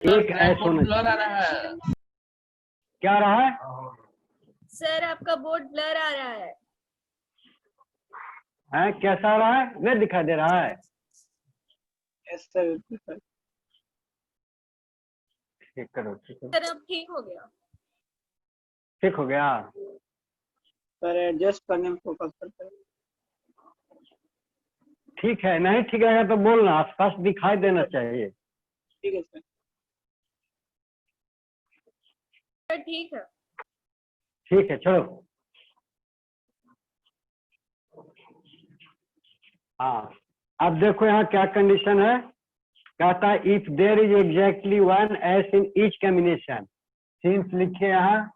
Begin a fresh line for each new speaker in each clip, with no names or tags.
एक ऐसा होना चाहिए।
आ रहा है।
क्या आ रहा है
सर आपका बोर्ड ब्लर आ रहा है।
हैं? कैसा आ रहा है? नहीं दिखाई दे रहा है? ठीक करो, ठीक करो।
सर अब ठीक हो गया।
ठीक हो गया।
सर एडजस्ट करने में फोकस करते हैं।
ठीक है, नहीं ठीक रहेगा तो बोलना, आसपास दिखाई देना चाहिए।
ठीक है सर।
सर ठीक है।
ठीक है, चलो। हाँ, अब देखो यहाँ क्या कंडीशन है। कहता है if there is exactly one S in each combination. Since लिखे यहाँ,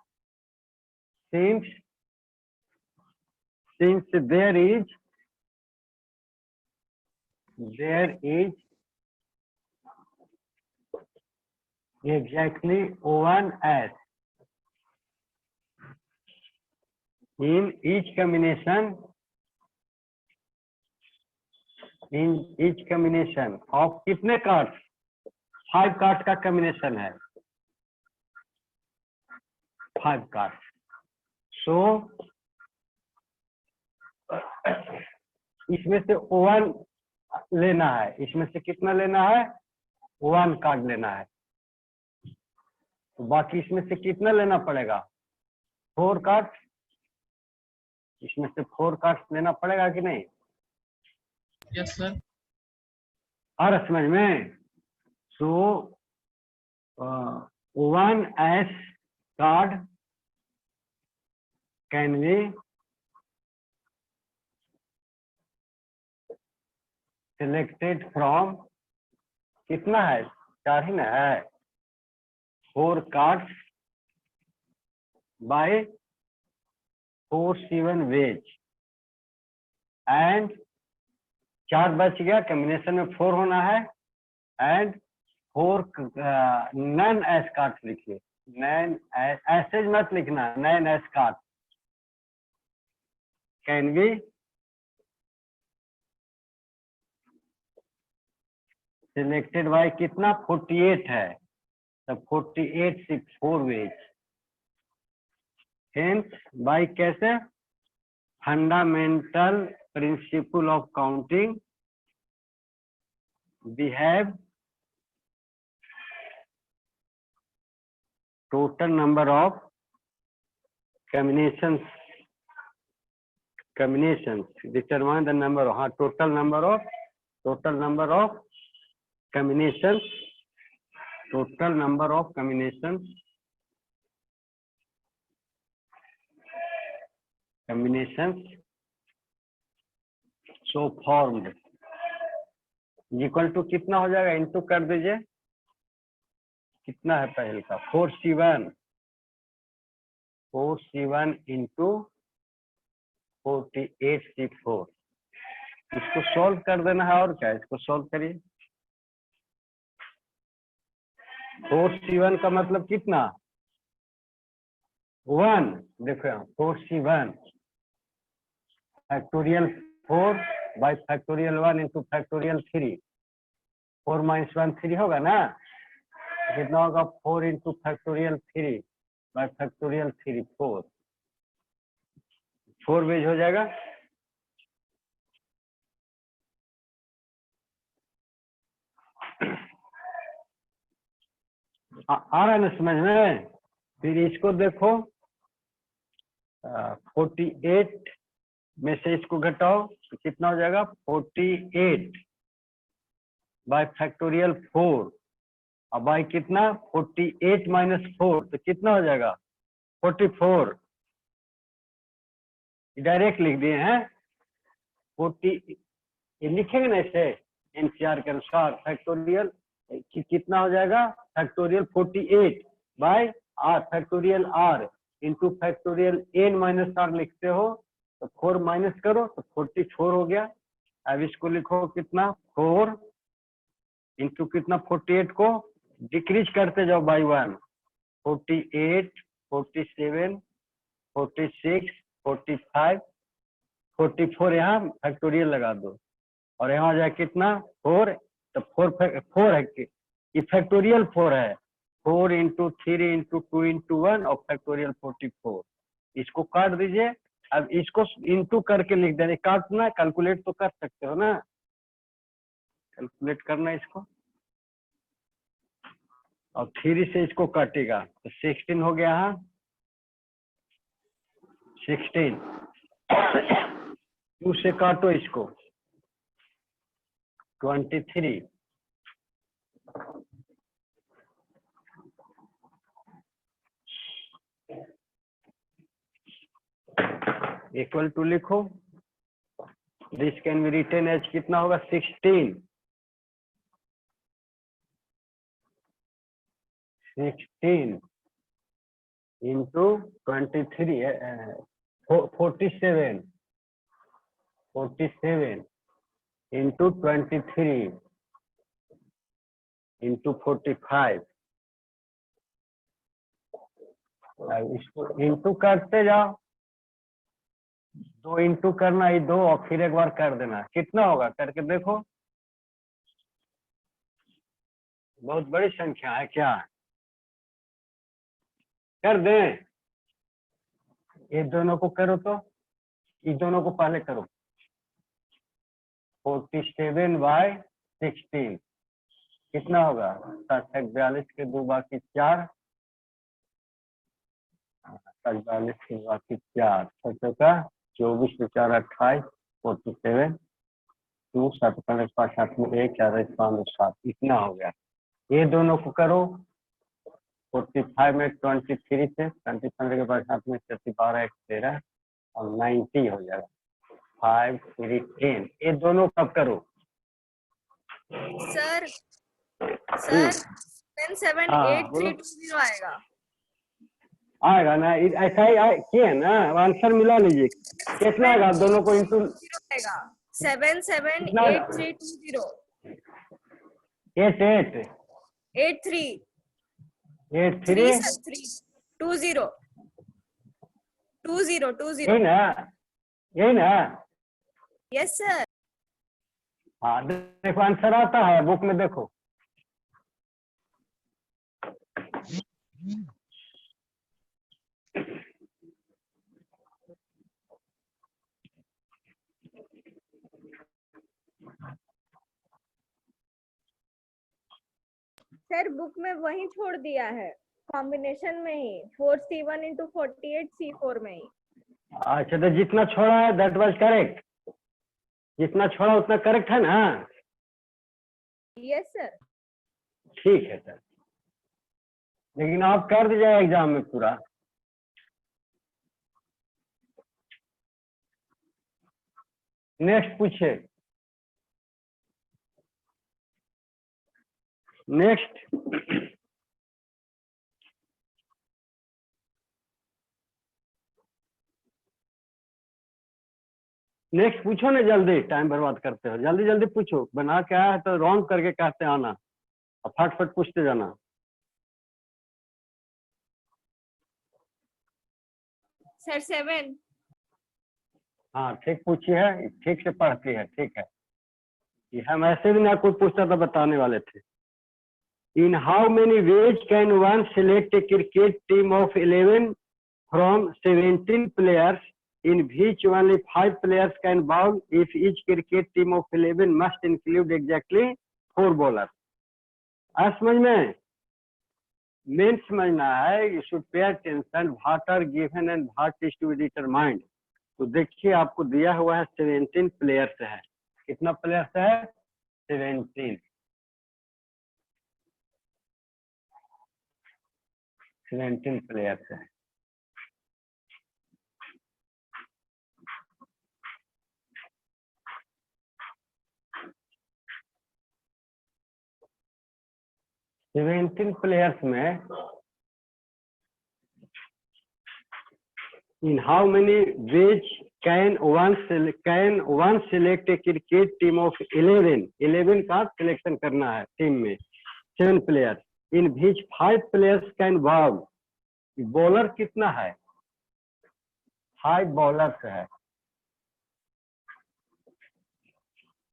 since there is exactly one S in each combination of कितने कार्ड्स? 5 कार्ड्स का कॉम्बिनेशन है, 5 कार्ड्स। सो इसमें से 1 लेना है, इसमें से कितना लेना है? 1 कार्ड लेना है। तो बाकी इसमें से कितना लेना पड़ेगा? 4 कार्ड। इसमें से 4 कार्ड लेना पड़ेगा कि नहीं?
Yes sir.
आ रहा समझ में? सो 1 S card can be selected from, कितना है? 4 ही ना है? 4 cards by 4 7 ways and 4 बच गया, कॉम्बिनेशन में 4 होना है। एंड 4 नन एस कार्ड लिखिए, नन ऐसे मत लिखना, none S card can be selected by कितना? 48 है, तो 48 से 4 वेज। हेंस बाय कैसे? Fundamental principle of counting we have total number of combinations determine the number of, total number of combinations, so formed equal to कितना हो जाएगा? Into कर दीजिए, कितना है पहले का? 4C1 into 48C4। इसको सॉल्व कर देना है, और क्या? इसको सॉल्व करिए। 4C1 का मतलब कितना? 1। देखो यहाँ 4C1 factorial 4 by factorial 1 into factorial 3। 4 - 1 3 होगा ना? कितना होगा? 4 into factorial 3 by factorial 3 4 ways हो जाएगा। आ रहा है ना समझ में? फिर इसको देखो, 48 में से इसको घटाओ तो कितना हो जाएगा? 48 बाय फैक्टोरियल 4 और बाय कितना? 48 - 4 तो कितना हो जाएगा? 44। डायरेक्ट लिख दिए हैं 40, ये लिखेंगे ना इसे एनसीआर के अनुसार। फैक्टोरियल कितना हो जाएगा? Factorial 48 by R factorial R into factorial n - r लिखते हो तो 4 माइनस करो तो 44 हो गया। अब इसको लिखो कितना? 4 इंटू कितना? 48 को डिक्रीज करते जाओ बाई 1। 48, 47, 46, 45, 44 यहाँ फैक्टोरियल लगा दो और यहाँ जाए कितना? 4। तो 4 है कि ये फैक्टोरियल 4 है, 4 इंटू 3 इंटू 2 इंटू 1 और फैक्टोरियल 44। इसको काट दीजिए। अब इसको इंटू करके लिख देना। काटना कैलकुलेट तो कर सकते हो ना, कैलकुलेट करना इसको, और 3 से इसको काटेगा तो 16 हो गया। हाँ 16 2 से काटो इसको 23 इक्वल टू लिखो। This can be written as कितना होगा 16 इंटू 23 47 इंटू 23 इंटू 45। अब इसको इंटू करते जाओ, 2 इंटू करना ही 2 और फिर एक बार कर देना। कितना होगा करके देखो। बहुत बड़ी संख्या है क्या, कर दें? ये दोनों को करो तो, इस दोनों को पहले करो। 47/16 कितना होगा 42 के 2 बाकी 4, 42 के बाकी 4, 7 का 24 के 4 28, 47 2 7 5 5 7 1 4 5 7 इतना हो गया। ये दोनों को करो। 45 में 23 से 25 के बाद 7 में 12 1 13 और 90 हो जाएगा। 5 3 10 ये दोनों कब करो?
सर 778 आएगा।
आएगा ना, ऐसा ही किए ना, आंसर मिला लीजिए। कितना आएगा दोनों को इंटू?
आएगा 778320
8
83
8 3
20
यही ना।
Yes sir.
हाँ देखो आंसर आता है बुक में, देखो
सर बुक में वही छोड़ दिया है, कॉम्बिनेशन में ही 4C1 into 48C4 में ही।
अच्छा तो जितना छोड़ा है दैट वाज करेक्ट, जितना छोड़ा उतना करेक्ट है ना?
Yes sir.
ठीक है सर, लेकिन आप कर दीजिएगा एग्जाम में पूरा। नेक्स्ट पूछे। नेक्स्ट नेक्स्ट पूछो ना, जल्दी टाइम बर्बाद करते हो, जल्दी जल्दी पूछो। बना के आया है तो रॉन्ग करके कहते आना और फट पूछते जाना।
सर 7।
हाँ ठीक पूछी है, ठीक से पढ़ती है, ठीक है। ये हम ऐसे भी ना कोई पूछता था बताने वाले थे। In how many veg can one select A cricket team of 11 from 17 players in which only 5 players can bowl if each cricket team of 11 must include exactly 4 bowlers? समझ में मेन समझना है। you should pay attention what are given and what is to be determined। तो देखिए आपको दिया हुआ है 17 प्लेयर्स है। कितना प्लेयर्स है? 17 प्लेयर्स है। प्लेयर्स में in how many ways can one select a cricket team of 11 का सिलेक्शन करना है टीम में 7 player in which 5 players can bowl। Bowler कितना है? 5 बॉलर्स है,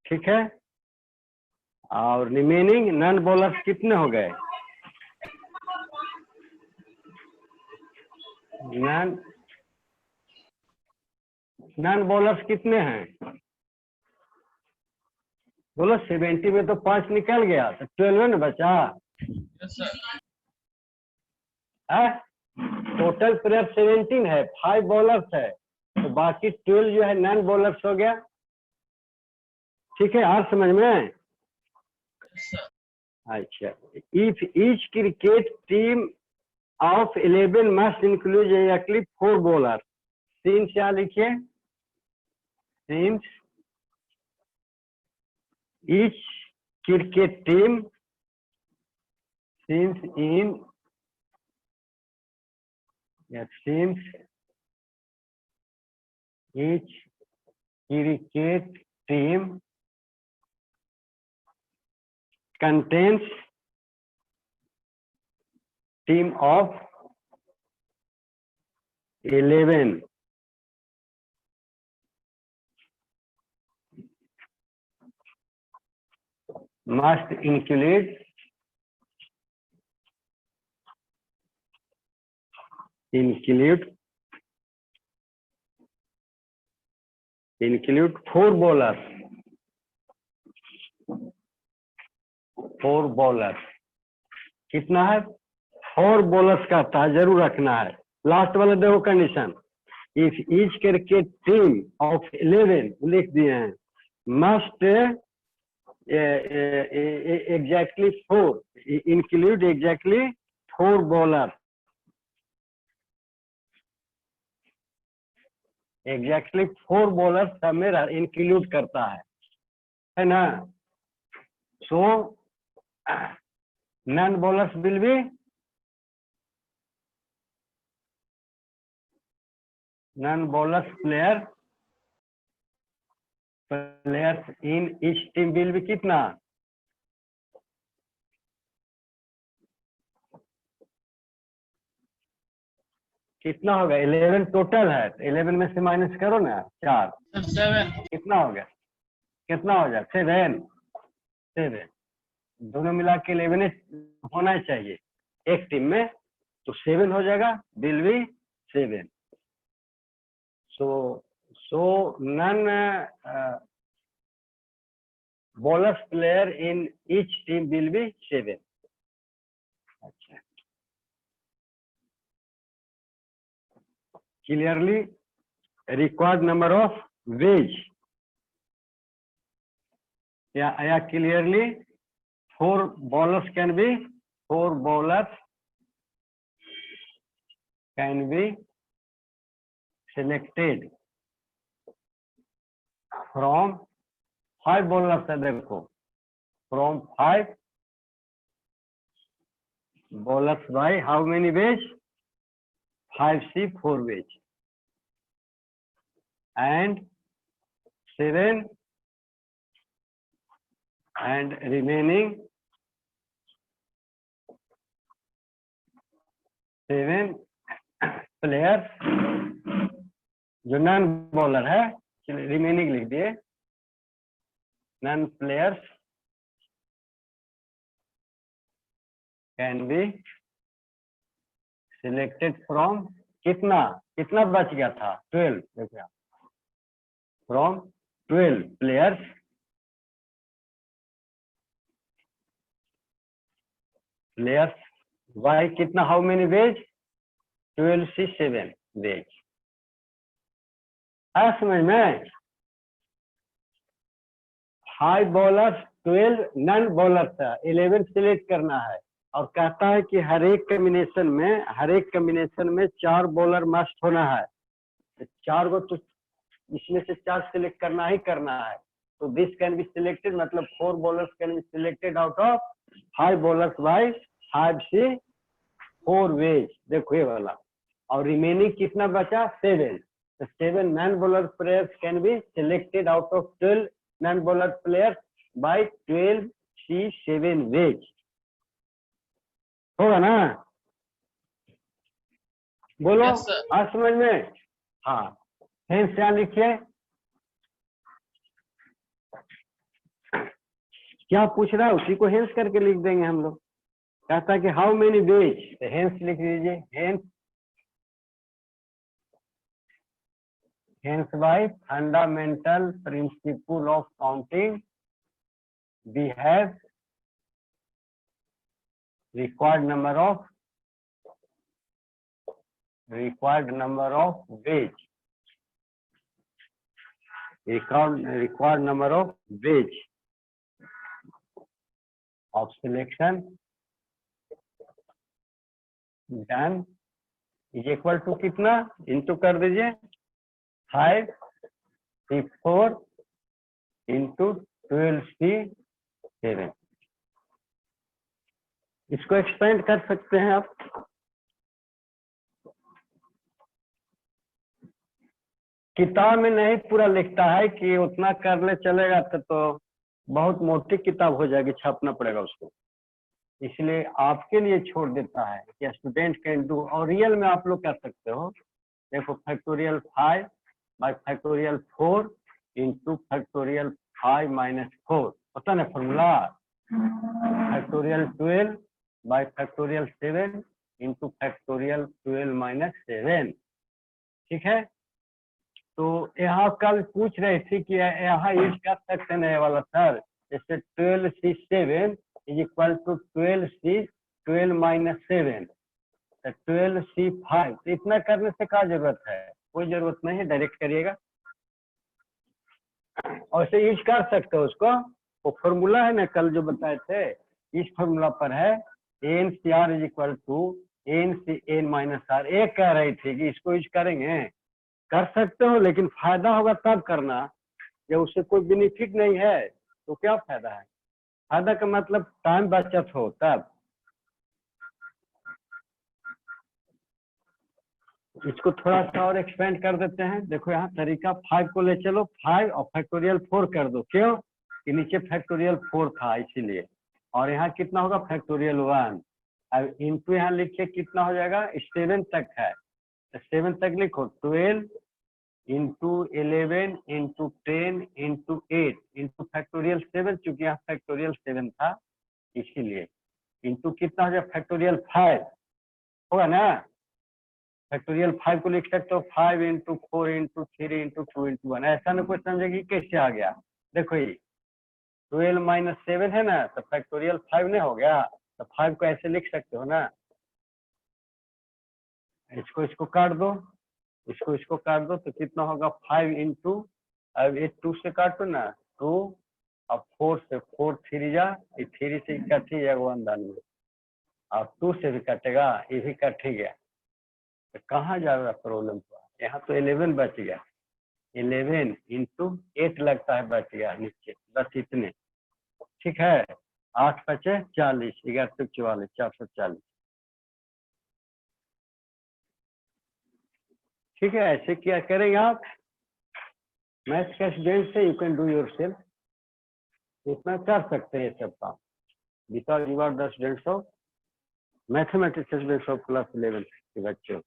ठीक है। और रिमेनिंग नन बॉलर्स कितने हो गए? नन बॉलर्स कितने हैं? बोलो 70 में तो 5 निकल गया, तो 12 ना बचा
Yes, sir.
है। टोटल प्लेयर 17 है, 5 बॉलर्स है, तो बाकी 12 जो है नन बॉलर्स हो गया। ठीक है, और समझ में?
Yes, sir.
अच्छा, if each cricket team of 11 must include exactly 4 bowler. Since क्या लिखिए? Since each cricket team, since in since each cricket team contains team of 11 must include 4 bowlers, 4 bowlers। कितना है? 4 bowlers का था, जरूर रखना है। लास्ट वाला देखो condition, if each cricket team of 11 लिख दिए हैं, must exactly 4 include exactly 4 bowler. Exactly 4 bowler सब में इंक्लूड करता है ना? So none bowlers will be non bowlers players in each team will be कितना? कितना होगा? 11 टोटल है, 11 में से माइनस करो ना 4,
Sir, 7.
कितना हो गया? कितना हो जाए? 7 दोनों मिला के 11 होना चाहिए एक टीम में, तो 7 हो जाएगा, will be 7। So none bowlers player in each team will be 7। अच्छा, clearly required number of ways, या clearly 4 bowlers can be selected from 5 bowlers है। देखो, from 5 bowlers by how many ways? 5C 4 ways, and 7 and remaining 7 players जो none bowler है, remaining लिख दिए, none players can be selected from कितना बच गया था? 12। देखिए, फ्रॉम 12 प्लेयर्स बाय कितना? How many ways? 12C 7 ways. है समझ में? 5 बॉलर्स 12 नन बॉलर्स है, 11 सिलेक्ट करना है, और कहता है कि हर एक कॉम्बिनेशन में 4 बॉलर मस्ट होना है। 4 को तो इसमें से 4 सिलेक्ट करना ही करना है, तो दिस कैन बी सिलेक्टेड, मतलब 4 bowlers can be selected out of 5 bowlers by 5C 4 ways. देखो ये वाला, और रिमेनिंग कितना बचा? 7। तो 7 non bowler players can be selected out of 12 non bowler players by 12C 7 ways. होगा ना? बोलो।
Yes, sir.
आज समझ में? हाँ, हेंस क्या लिखिए? क्या पूछ रहा है उसी को हेंस करके लिख देंगे हम लोग। कहता है कि हाउ मेनी वेज, तो हेंस लिख दीजिए, hence by fundamental principle of counting we have required number of wage, required number of wage of selection done is equal to कितना, इंटू कर दीजिए 5C4 इंटू 12C7। इसको एक्सपेंड कर सकते हैं आप। किताब में नहीं पूरा लिखता है कि उतना करने चलेगा तो बहुत मोटी किताब हो जाएगी, छापना पड़ेगा उसको, इसलिए आपके लिए छोड़ देता है कि स्टूडेंट कैन डू। और रियल में आप लोग कर सकते हो, देखो factorial 5 bye factorial 4 into factorial 5 minus 4, पता ना formula, factorial 12 bye factorial 7 into factorial 12 minus 7। ठीक है, तो यहाँ कल पूछ रहे थे कि यहाँ यूज कर सकते हैं वाला सर, जैसे 12C7 is equal to 12C12 minus 7, 12C5, तो इतना करने से क्या जरूरत है, कोई जरूरत नहीं है, डायरेक्ट करिएगा। और इसे यूज कर सकते हो उसको, वो फॉर्मूला है ना कल जो बताए थे, इस फॉर्मूला पर है NCR is equal to NCN minus R। एक कह रही थी कि इसको यूज करेंगे, कर सकते हो, लेकिन फायदा होगा तब करना, जब उससे कोई बेनिफिट नहीं है तो क्या फायदा है। फायदा का मतलब टाइम बचत हो तब। इसको थोड़ा सा और एक्सपेंड कर देते हैं। देखो यहाँ तरीका 5 को ले चलो, 5 और फैक्टोरियल 4 कर दो, क्यों कि नीचे फैक्टोरियल 4 था इसीलिए, और यहाँ कितना होगा फैक्टोरियल 1। अब इनटू यहाँ लिखिए कितना हो जाएगा, 7 तक है, 7 तक लिखो, 12 into 11 into 10 into 8 into factorial 7, चूंकि यहाँ फैक्टोरियल 7 था इसीलिए, इंटू कितना हो जाएगा फैक्टोरियल 5 होगा ना, फैक्टोरियल 5 को लिख सकते हो 5 इंटू 4 इंटू 3 इंटू 2 इंटू 1। ऐसा ना कोई समझेगी कैसे आ गया, देखो ये 12 माइनस 7 है ना, तो फैक्टोरियल 5 नहीं हो गया, तो 5 को ऐसे लिख सकते हो ना, इसको काट दो, इसको काट दो, तो कितना होगा 5 इंटू, अब ये 2 से काटो ना, 2 अब 4 से 4 3 जा, 3 से कट ही जाएगा 1 दान में, अब 2 से भी कटेगा, ये भी कट ही गया, तो कहाँ जाएगा प्रॉब्लम हुआ, यहाँ तो 11 बच गया, 11 इंटू 8 लगता है बच गया नीचे, बस इतने। ठीक है, 8 बचे 40, 11 से 44, 440। ठीक है, ऐसे क्या करेंगे आप, मैथ्स का स्टूडेंट से you can do yourself, इतना कर सकते हैं ये सब काम, because you are the students of mathematics, students of class 11 के बच्चे।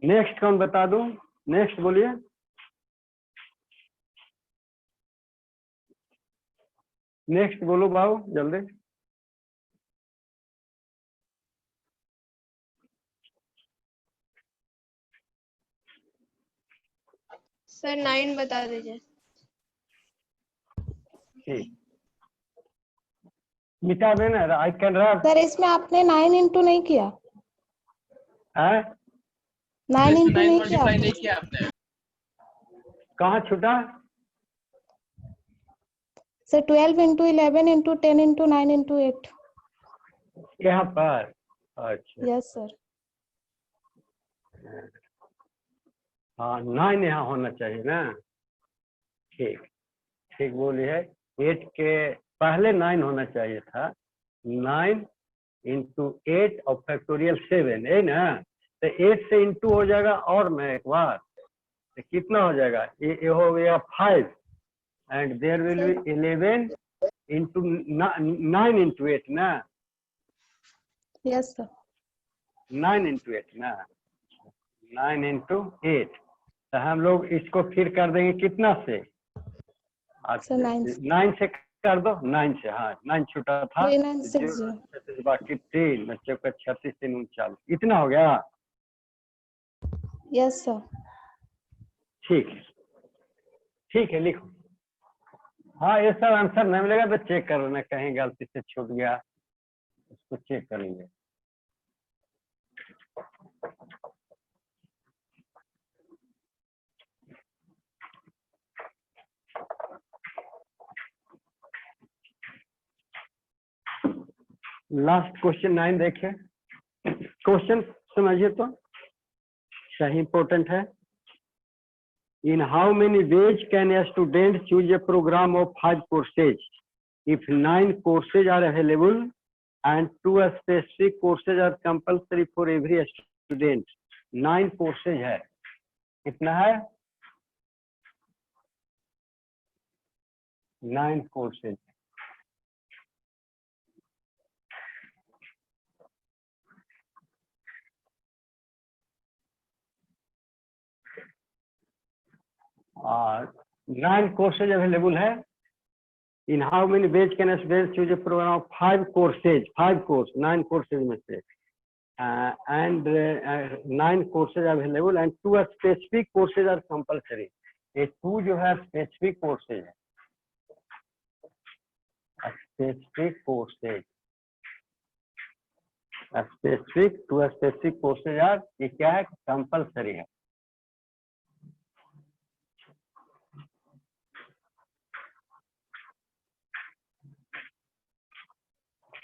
नेक्स्ट कौन बता दूं, नेक्स्ट बोलिए। नेक्स्ट बोलो बाबू जल्दी।
सर 9 बता दीजिए।
ठीक, मिटा देना, आई कैन रब।
सर इसमें आपने 9 इंटू नहीं किया,
है
9
इसमें
इंटू
9
नहीं किया
मल्टीप्लाई
आपने।
नहीं किया आपने।
कहाँ छूटा,
sir 12 into 11 into 10 into 9 into 8।
यहाँ पर, अच्छा
यस सर।
हाँ 9 यहाँ होना चाहिए ना, ठीक ठीक बोलिए, 8 के पहले 9 होना चाहिए था, 9 इंटू 8 और फैक्टोरियल 7 है ना, तो 8 से इंटू हो जाएगा, और मैं एक बार तो कितना हो जाएगा, ये हो गया 5 and there will be 11 into 9 into 8 ना,
यस सर।
9 इंटू 8 ना, 9 इंटू 8, तो हम लोग इसको फिर कर देंगे कितना से,
सर 9
9 से कर दो, 9 से, हाँ 9 छूटा था,
3960
बाकी 3 बच्चों का 36 3 39, इतना हो गया।
Yes sir.
ठीक है, ठीक है, लिखो। हाँ ये सब आंसर नहीं मिलेगा तो चेक कर लेना, कहीं गलती से छूट गया उसको चेक कर लेंगे। लास्ट क्वेश्चन 9 देखें। क्वेश्चन समझिए तो सही इंपॉर्टेंट है। In how many ways can a student choose a program of 5 courses if 9 courses are available and 2 specific courses are compulsory for every student? 9 courses है, कितना है? 9 courses। और 9 courses available है। In how many ways can a student choose a program of 5 courses? 5 course, 9 courses में से, and 9 courses available and 2 specific courses are compulsory. ये 2 जो है specific courses है, specific courses, specific 2 specific courses are, ये क्या है? compulsory है।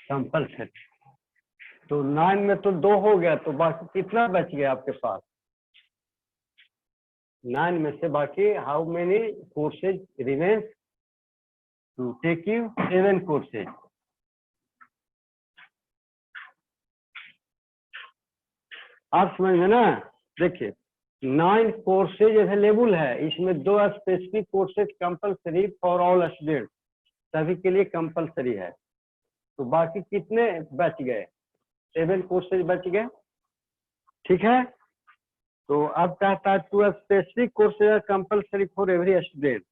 कंपल्सरी। तो 9 में तो 2 हो गया, तो बाकी कितना बच गया आपके पास? 9 में से बाकी how many courses remains to take you? 7 courses. आप समझ में ना? देखिए 9 कोर्सेज अवेलेबल है, इसमें 2 specific courses compulsory for all student, सभी के लिए कंपल्सरी है। तो बाकी कितने बच गए? 7 कोर्सेज बच गए, ठीक है। तो अब कहता है 2 specific courses are compulsory for every student,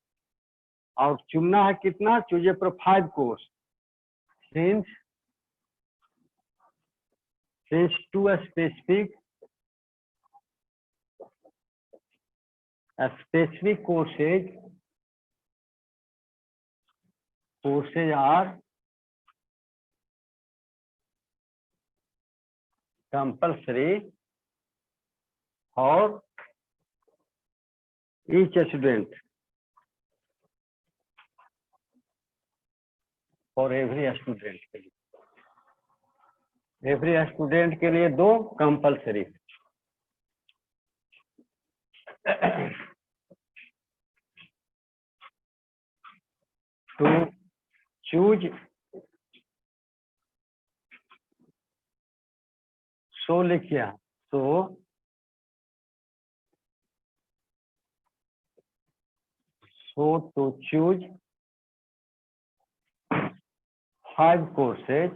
और चुनना है कितना? चूजे पर 5 course. Since 2 specific courses are compulsory for each student, for every student के लिए, every student के लिए 2 कंपल्सरी। to choose, so लिखिए, so to choose 5 courses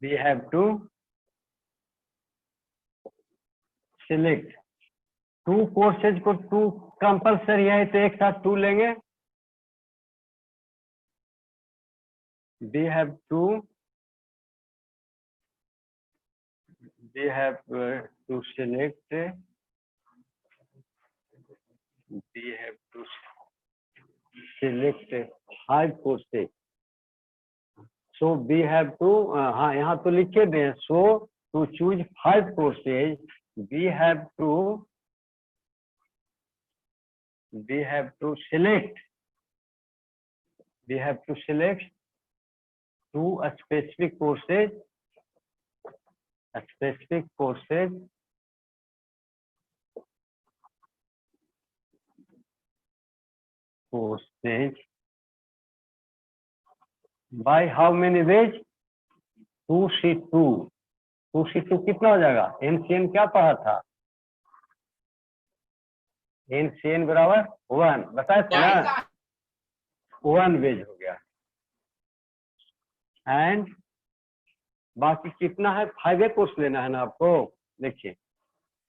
we have to select 2 courses को 2 कंपल्सरी है तो एक साथ 2 लेंगे। we have to select 5 courses, so we have to, हाँ यहाँ तो लिखे दें, so to choose 5 courses we have to select 2 specific courses by how many ways? 2C2 कितना हो जाएगा? NCN क्या पढ़ा था? NCN बराबर 1 बताए थे ना, 1 वेज हो गया। एंड बाकी कितना है? 5 कोर्स लेना है ना आपको, देखिए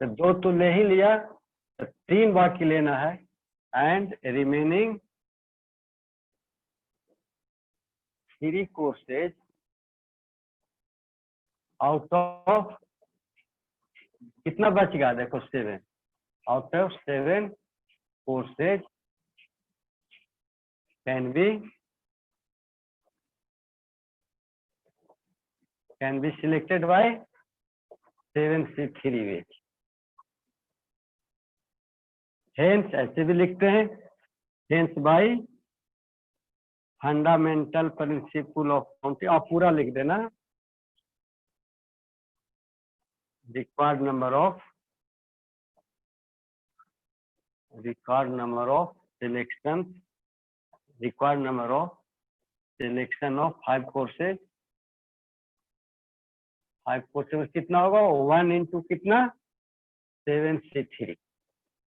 तो 2 तो ले ही लिया, तो 3 बाकी लेना है, and remaining 3 courses out of कितना बच गया, देखो 7, out of 7 courses can be selected by 7C3 ways. Hence ऐसे भी लिखते हैं, hence by fundamental principle of counting, आप पूरा लिख देना, required number of selections, required number of selection of 5 courses, 5 courses में कितना होगा, 1 into कितना 7C3,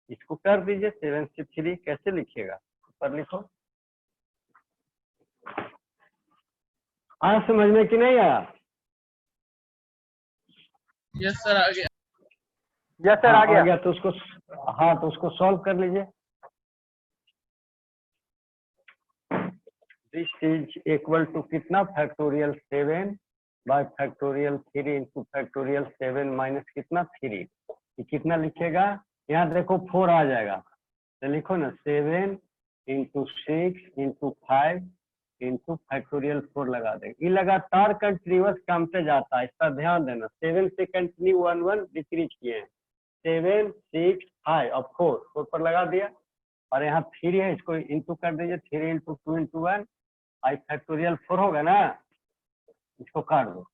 इसको कर दीजिए 7C3, कैसे लिखिएगा ऊपर लिखो। आया समझ में कि नहीं आया?
यस सर आ गया।
यस सर आ गया। तो उसको हाँ तो उसको सॉल्व कर लीजिए। दिस इज इक्वल टू कितना, factorial 7 bye factorial 3 into factorial 7 minus कितना 3, ये कितना लिखेगा, यहाँ देखो 4 आ जाएगा, तो लिखो ना 7 इंटू 6 इंटू 5 इंटू फैक्टोरियल 4 लगा देंगे। ये लगातार कंटिन्यूअस कमते जाता है, इसका ध्यान देना। 7 से कंटिन्यू 1 1 डिक्रीज किए हैं, 7 6 5 और 4 पर लगा दिया, और यहाँ 3 है, इसको इंटू कर दीजिए, 3 इंटू 2 इंटू 1 आई फैक्टोरियल 4 होगा ना, इसको काट दो।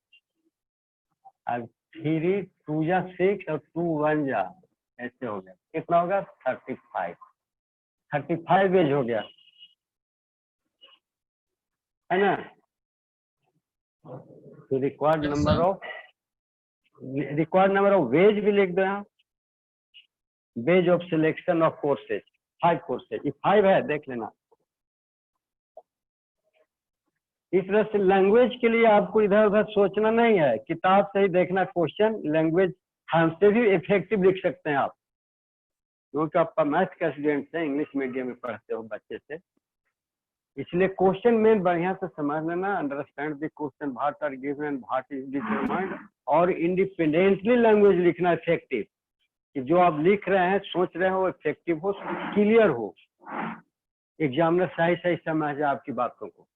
अब 3 2 जा 6 और 2 1 जा, ऐसे हो गया, कितना होगा 35 वेज हो गया, है ना। तो required
Yes,
number of ways भी लिख दो यहाँ, ways of selection of courses 5 courses, ये 5 है, देख लेना। इस तरह से लैंग्वेज के लिए आपको इधर उधर सोचना नहीं है, किताब से ही देखना क्वेश्चन, लैंग्वेज हमसे भी इफेक्टिव लिख सकते हैं आप, क्योंकि आपका मैथ का स्टूडेंट है, इंग्लिश मीडियम में पढ़ते हो बच्चे से, इसलिए क्वेश्चन में बढ़िया से समझ लेना, understand the question, what are given, what is determined, और इंडिपेंडेंटली लैंग्वेज लिखना इफेक्टिव, कि जो आप लिख रहे हैं सोच रहे हो इफेक्टिव हो, क्लियर हो, एग्जामिनर सही सही समझ जाए आपकी बातों को।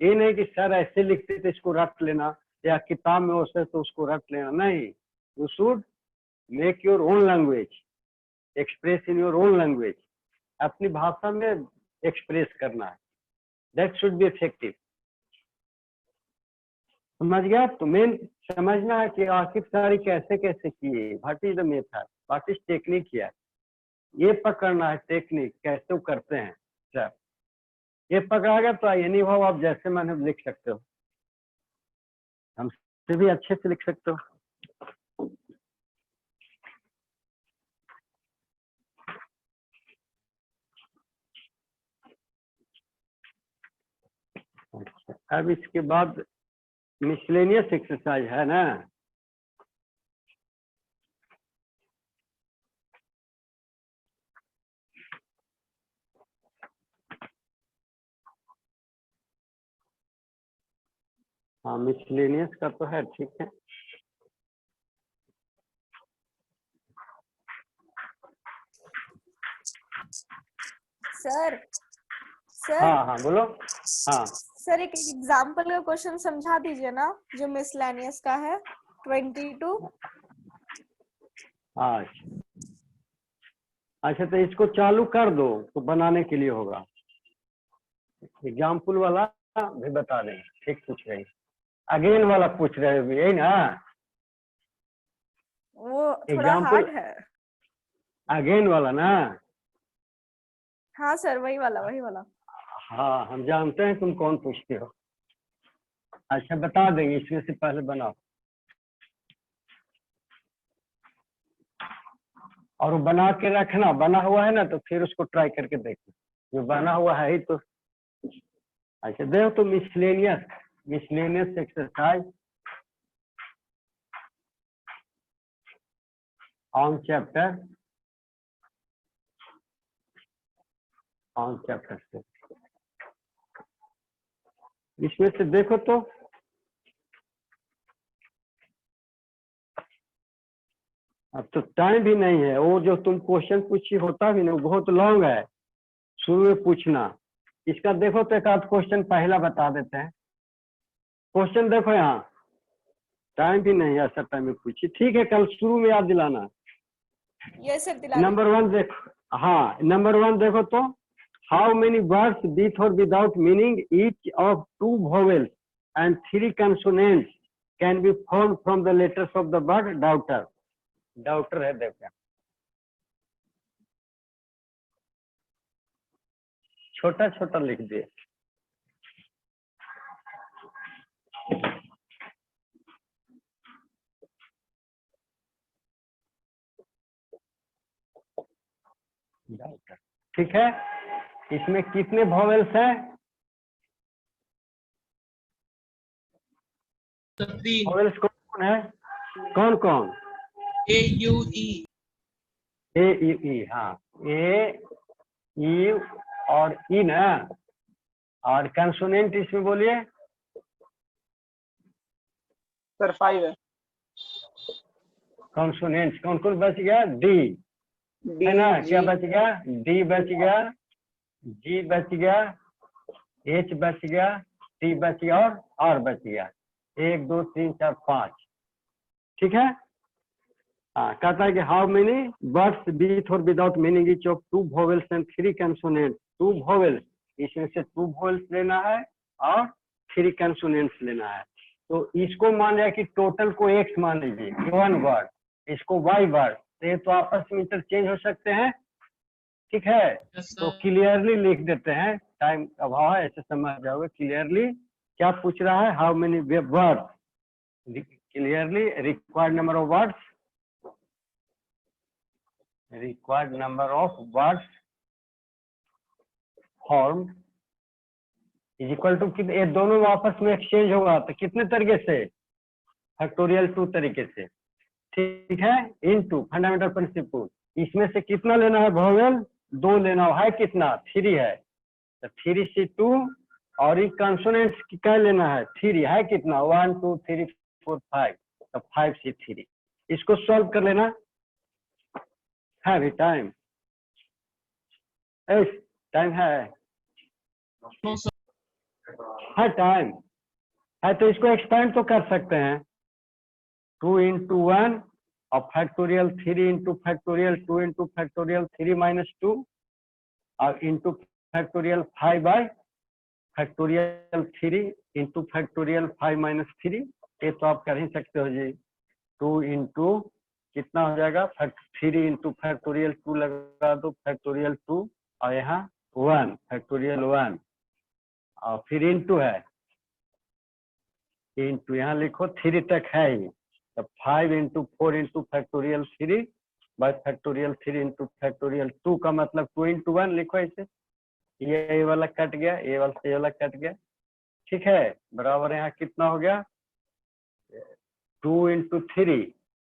ये नहीं कि सर ऐसे लिखते थे इसको रट लेना, या किताब में होता तो उसको रट लेना, नहीं, you should make your own language, express in your own language, अपनी भाषा में एक्सप्रेस करना है, दैट शुड बी इफेक्टिव। समझ गया? तो मेन समझना है कि आखिर सारी कैसे कैसे किए, what is the method, what is technique here, ये पकड़ना है टेक्निक, कैसे वो करते हैं सर, ये पकड़ा गया तो एनी भाव आप जैसे मैंने लिख सकते हो, हमसे भी अच्छे से लिख सकते हो। अच्छा, अब इसके बाद मिसलेनियस एक्सरसाइज है ना, हाँ मिसलेनियस का तो है, ठीक है।
सर सर
हाँ हाँ बोलो। हाँ
सर एक एग्जांपल का क्वेश्चन समझा दीजिए ना, जो मिसलेनियस का है 22।
अच्छा तो इसको चालू कर दो तो बनाने के लिए होगा, एग्जाम्पल वाला भी बता देंगे, ठीक पूछ रहे हैं, अगेन वाला पूछ रहे हो यही ना,
वो थोड़ा
एग्जाम्पल
हार्ड है।
अगेन वाला ना,
हाँ सर वही वाला।
हाँ हम जानते हैं तुम कौन पूछते हो। अच्छा बता देंगे, इसमें से पहले बनाओ, और वो बना के रखना, बना हुआ है ना तो फिर उसको ट्राई करके देखना, जो बना हुआ है ही तो। अच्छा देखो तो मिसलेनियस एक्सरसाइज ऑन चैप्टर से इसमें से देखो तो अब तो टाइम भी नहीं है। वो जो तुम क्वेश्चन पूछी होता भी नहीं, वो बहुत लॉन्ग है, शुरू में पूछना। इसका देखो तो एक आध क्वेश्चन पहला बता देते हैं। क्वेश्चन देखो यहाँ, टाइम भी नहीं है, ऐसा टाइम में पूछी। ठीक है, कल शुरू में याद दिलाना।
यस सर दिला
नंबर 1 देखो, हाँ नंबर 1 देखो तो, हाउ मेनी वर्ड्स विथ और without meaning each of 2 vowels and 3 consonants can be formed from the letters of the word daughter। Daughter है, देखो छोटा छोटा लिख दिए। डाउटर, ठीक है। इसमें कितने वॉवेल्स हैं?
सर 3
वॉवेल्स कौन कौन है? कौन कौन?
A U E
A you ई, हाँ ए यू और ई ना। और कंसोनेंट इसमें बोलिए।
सर 5 है।
कंसोनेंट्स कौन कौन बच गया? डी
डी
है ना,
जी
क्या बच गया? डी बच गया, जी बच गया, एच बच गया, टी बच गया और आर बच गया। 1 2 3 4 5, ठीक है। हाँ, कहता है कि हाउ मेनी वर्ड्स विथ और without meaning each of 2 vowels and 3 consonants। 2 vowels, इसमें से 2 vowels लेना है और 3 consonants लेना है। तो इसको मान लिया कि टोटल को x मान लीजिए, 1 वर्ड, इसको y वर्ड, तो आपस में इंटरचेंज हो सकते हैं, ठीक है।
यस
तो
सर
क्लियरली लिख देते हैं, टाइम अभाव है, ऐसे समझ जाओगे। क्लियरली क्या पूछ रहा है? How many words, clearly required number of words, required number of words formed is equal to, ये दोनों आपस में एक्सचेंज होगा तो कितने तरीके से? फैक्टोरियल 2 तरीके से, ठीक है। इनटू फंडामेंटल प्रिंसिपल, इसमें से कितना लेना है? वोवेल 2 लेना है, कितना? 3 है, तो 3C2। और ये कंसोनेंट्स क्या लेना है? 3 है, कितना? 1 2 3 4 5, तो 5C3। इसको सॉल्व कर लेना है। अभी टाइम टाइम है
नो सर
टाइम है, तो इसको एक्सपेंड तो कर सकते हैं। 2 into 1 और factorial 3 into factorial 2 into factorial 3 minus 2 और into factorial 5 bye factorial 3 into factorial 5 minus 3। ये तो आप कर ही सकते हो जी। 2 into कितना हो जाएगा? 3 into फैक्टोरियल 2 लगा दो, फैक्टोरियल 2 और यहाँ 1 फैक्टोरियल 1 और फिर इंटू है, इंटू यहाँ लिखो 3 तक है ही, तो 5 into 4 into factorial 3 bye factorial 3 into factorial 2 का मतलब 2 into 1 लिखो ऐसे। ये वाला कट गया, ये वाला कट गया, ठीक है। बराबर यहाँ कितना हो गया? 2 into 3